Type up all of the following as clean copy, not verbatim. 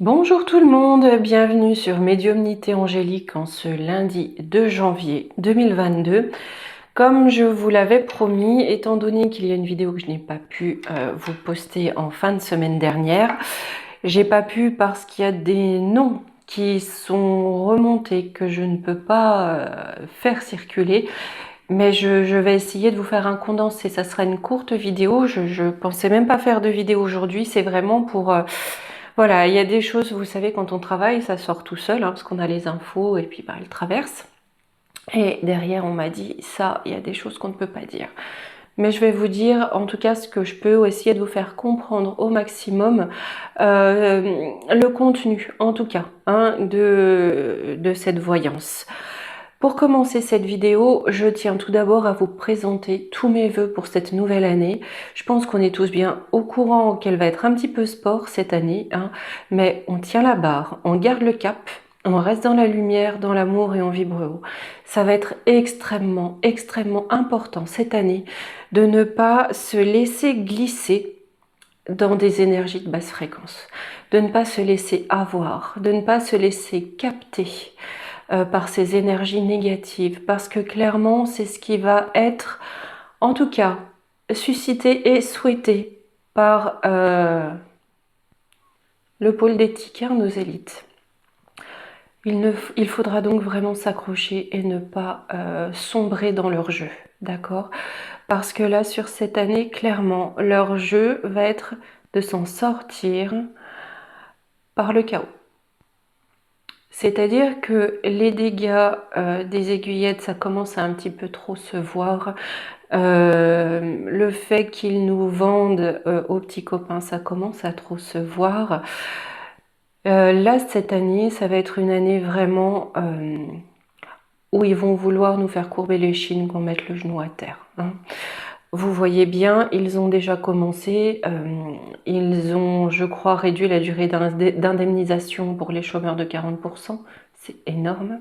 Bonjour tout le monde, bienvenue sur Médiumnité Angélique en ce lundi 2 janvier 2022. Comme je vous l'avais promis, étant donné qu'il y a une vidéo que je n'ai pas pu vous poster en fin de semaine dernière, j'ai pas pu parce qu'il y a des noms qui sont remontés que je ne peux pas faire circuler. Mais je vais essayer de vous faire un condensé, ça sera une courte vidéo, je pensais même pas faire de vidéo aujourd'hui, c'est vraiment pour... voilà, il y a des choses, vous savez, quand on travaille, ça sort tout seul, parce qu'on a les infos et puis elles traversent. Et derrière, on m'a dit, ça, il y a des choses qu'on ne peut pas dire. Mais je vais vous dire, en tout cas, ce que je peux essayer de vous faire comprendre au maximum, le contenu, en tout cas, de cette voyance. Pour commencer cette vidéo, je tiens tout d'abord à vous présenter tous mes vœux pour cette nouvelle année. Je pense qu'on est tous bien au courant qu'elle va être un petit peu sport cette année, mais on tient la barre, on garde le cap, on reste dans la lumière, dans l'amour et on vibre haut. Ça va être extrêmement, extrêmement important cette année de ne pas se laisser glisser dans des énergies de basse fréquence, de ne pas se laisser avoir, de ne pas se laisser capter par ces énergies négatives, parce que clairement c'est ce qui va être, en tout cas, suscité et souhaité par le pôle d'éthique, nos élites. Il faudra donc vraiment s'accrocher et ne pas sombrer dans leur jeu, d'accord? Parce que là, sur cette année, clairement, leur jeu va être de s'en sortir par le chaos. C'est-à-dire que les dégâts des aiguillettes, ça commence à un petit peu trop se voir. Le fait qu'ils nous vendent aux petits copains, ça commence à trop se voir. Là, cette année, ça va être une année vraiment où ils vont vouloir nous faire courber les chines pour mettre le genou à terre. Vous voyez bien, ils ont déjà commencé, ils ont, je crois, réduit la durée d'indemnisation pour les chômeurs de 40%, c'est énorme.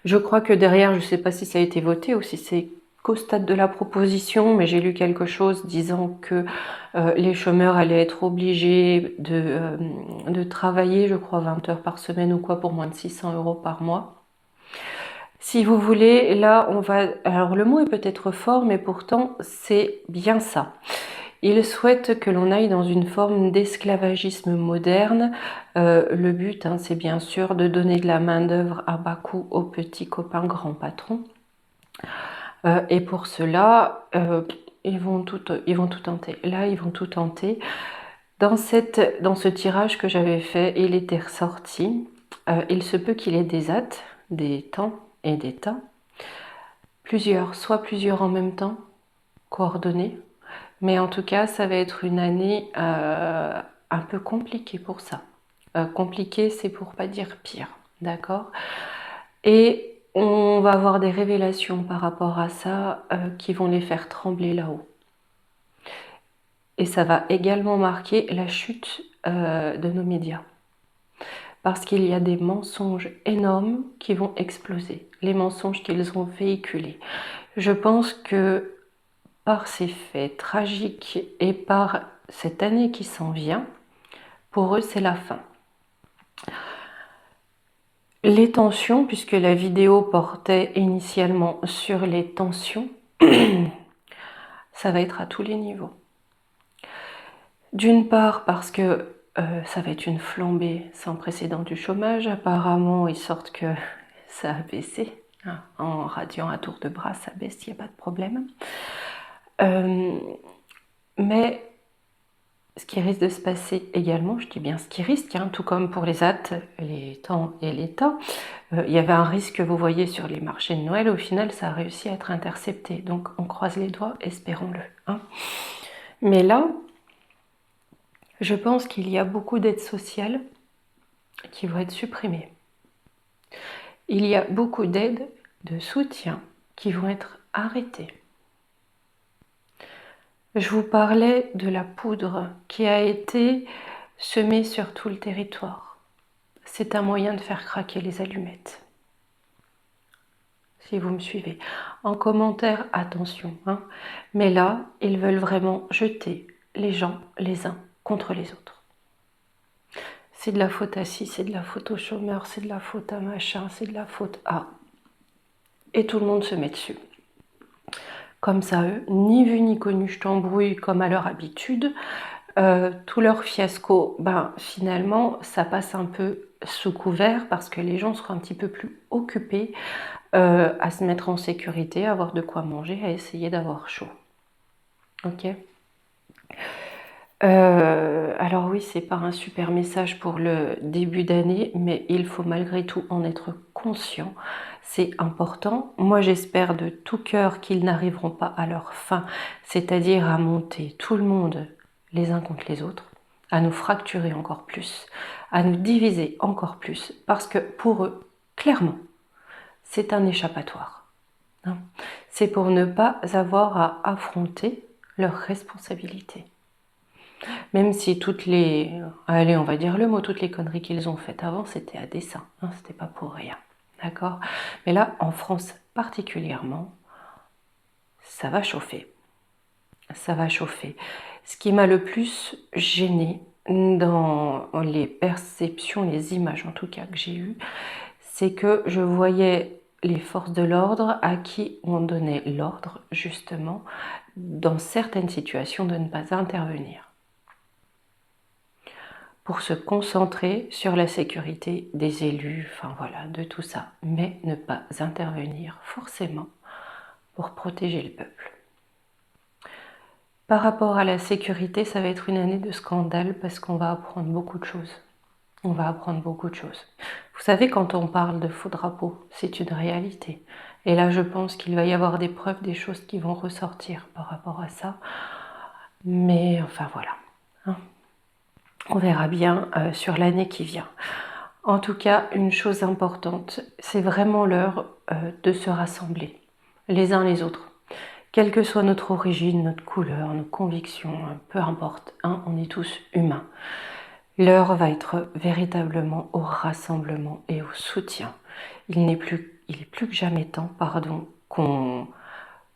Je crois que derrière, je ne sais pas si ça a été voté ou si c'est qu'au stade de la proposition, mais j'ai lu quelque chose disant que les chômeurs allaient être obligés de travailler, je crois, 20 heures par semaine ou quoi, pour moins de 600 € par mois. Si vous voulez, là, on va... Alors, le mot est peut-être fort, mais pourtant, c'est bien ça. Ils souhaitent que l'on aille dans une forme d'esclavagisme moderne. Le but, c'est bien sûr de donner de la main-d'œuvre à bas coût aux petits copains grands patrons. Et pour cela, ils vont tout tenter. Là, ils vont tout tenter. Dans ce tirage que j'avais fait, il était ressorti. Il se peut qu'il y ait des dates, des temps et des tas. Soit plusieurs en même temps, coordonnés. Mais en tout cas, ça va être une année un peu compliquée pour ça. Compliquée, c'est pour pas dire pire, d'accord? Et on va avoir des révélations par rapport à ça qui vont les faire trembler là-haut. Et ça va également marquer la chute de nos médias. Parce qu'il y a des mensonges énormes qui vont exploser. Les mensonges qu'ils ont véhiculés. Je pense que par ces faits tragiques et par cette année qui s'en vient, pour eux c'est la fin. Les tensions, puisque la vidéo portait initialement sur les tensions, ça va être à tous les niveaux. D'une part parce que ça va être une flambée sans précédent du chômage. Apparemment, ils sortent que ça a baissé. En radiant à tour de bras, ça baisse, il n'y a pas de problème. Mais ce qui risque de se passer également, je dis bien ce qui risque, tout comme pour les hâtes, les temps et les tas, il y avait un risque, vous voyez, sur les marchés de Noël. Au final, ça a réussi à être intercepté. Donc, on croise les doigts, espérons-le. Mais là, je pense qu'il y a beaucoup d'aides sociales qui vont être supprimées. Il y a beaucoup d'aides de soutien qui vont être arrêtées. Je vous parlais de la poudre qui a été semée sur tout le territoire. C'est un moyen de faire craquer les allumettes. Si vous me suivez. En commentaire, attention. Mais là, ils veulent vraiment jeter les gens les uns contre les autres. C'est de la faute à ci, c'est de la faute au chômeur, c'est de la faute à machin, c'est de la faute à... Et tout le monde se met dessus. Comme ça, eux, ni vu ni connu, je t'embrouille comme à leur habitude. Tout leur fiasco, ben, finalement, ça passe un peu sous couvert parce que les gens seront un petit peu plus occupés à se mettre en sécurité, à avoir de quoi manger, à essayer d'avoir chaud. Ok. Alors oui, c'est pas un super message pour le début d'année, mais il faut malgré tout en être conscient. C'est important. Moi, j'espère de tout cœur qu'ils n'arriveront pas à leur fin, c'est-à-dire à monter tout le monde les uns contre les autres, à nous fracturer encore plus, à nous diviser encore plus, parce que pour eux, clairement, c'est un échappatoire. Hein. C'est pour ne pas avoir à affronter leurs responsabilités. Même si toutes les, allez, on va dire le mot, toutes les conneries qu'ils ont faites avant, c'était à dessein, hein, c'était pas pour rien, d'accord? Mais là, en France particulièrement, ça va chauffer, ça va chauffer. Ce qui m'a le plus gêné dans les perceptions, les images en tout cas que j'ai eues, c'est que je voyais les forces de l'ordre à qui on donnait l'ordre justement dans certaines situations de ne pas intervenir, pour se concentrer sur la sécurité des élus, enfin voilà, de tout ça, mais ne pas intervenir forcément pour protéger le peuple. Par rapport à la sécurité, ça va être une année de scandale parce qu'on va apprendre beaucoup de choses. On va apprendre beaucoup de choses. Vous savez, quand on parle de faux drapeaux, c'est une réalité. Et là, je pense qu'il va y avoir des preuves, des choses qui vont ressortir par rapport à ça. Mais enfin voilà. Hein. On verra bien sur l'année qui vient. En tout cas, une chose importante, c'est vraiment l'heure de se rassembler, les uns les autres. Quelle que soit notre origine, notre couleur, nos convictions, peu importe, hein, on est tous humains. L'heure va être véritablement au rassemblement et au soutien. Il est plus que jamais temps, pardon, qu'on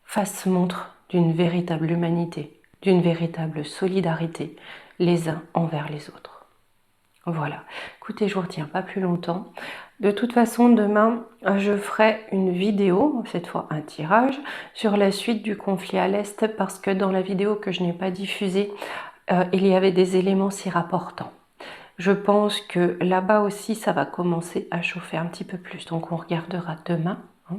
fasse montre d'une véritable humanité, d'une véritable solidarité, les uns envers les autres. Voilà, écoutez, je vous retiens pas plus longtemps. De toute façon, demain, je ferai une vidéo, cette fois un tirage, sur la suite du conflit à l'Est, parce que dans la vidéo que je n'ai pas diffusée, il y avait des éléments s'y rapportant. Je pense que là-bas aussi, ça va commencer à chauffer un petit peu plus, donc on regardera demain. Hein.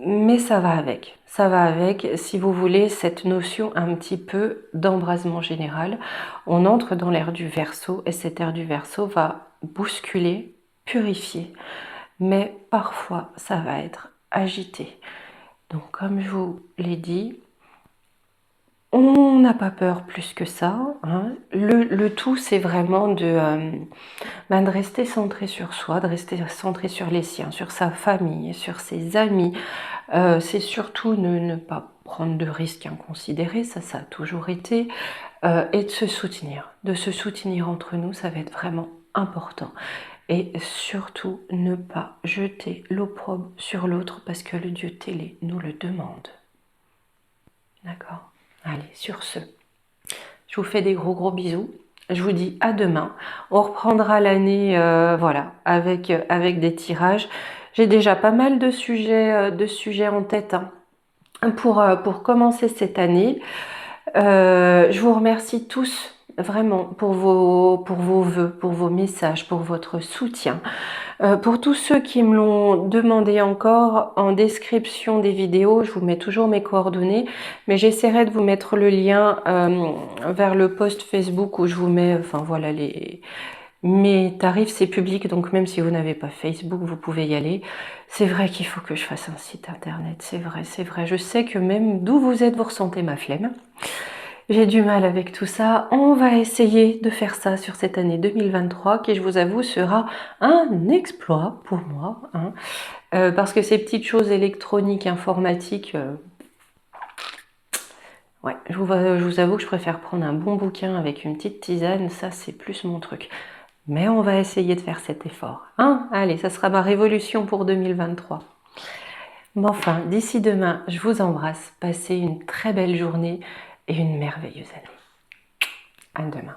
Mais ça va avec, si vous voulez, cette notion un petit peu d'embrasement général. On entre dans l'ère du Verseau et cette ère du Verseau va bousculer, purifier, mais parfois ça va être agité. Donc comme je vous l'ai dit, on n'a pas peur plus que ça. Hein. Le tout, c'est vraiment de rester centré sur soi, de rester centré sur les siens, sur sa famille, sur ses amis. C'est surtout ne pas prendre de risques inconsidérés, ça a toujours été, et de se soutenir entre nous, ça va être vraiment important. Et surtout, ne pas jeter l'opprobre sur l'autre parce que le Dieu télé nous le demande. D'accord? Allez, sur ce, je vous fais des gros bisous. Je vous dis à demain. On reprendra l'année voilà, avec des tirages. J'ai déjà pas mal de sujets en tête hein, pour commencer cette année. Je vous remercie tous vraiment pour vos vœux, pour vos messages, pour votre soutien. Pour tous ceux qui me l'ont demandé encore, en description des vidéos, je vous mets toujours mes coordonnées, mais j'essaierai de vous mettre le lien vers le post Facebook où je vous mets, enfin voilà, mes tarifs, c'est public, donc même si vous n'avez pas Facebook, vous pouvez y aller. C'est vrai qu'il faut que je fasse un site internet, c'est vrai. Je sais que même d'où vous êtes, vous ressentez ma flemme. J'ai du mal avec tout ça. On va essayer de faire ça sur cette année 2023 qui, je vous avoue, sera un exploit pour moi. Hein, parce que ces petites choses électroniques, informatiques, ouais, je vous avoue que je préfère prendre un bon bouquin avec une petite tisane. Ça, c'est plus mon truc. Mais on va essayer de faire cet effort. Hein, allez, ça sera ma révolution pour 2023. Mais enfin, d'ici demain, je vous embrasse. Passez une très belle journée et une merveilleuse année. À demain.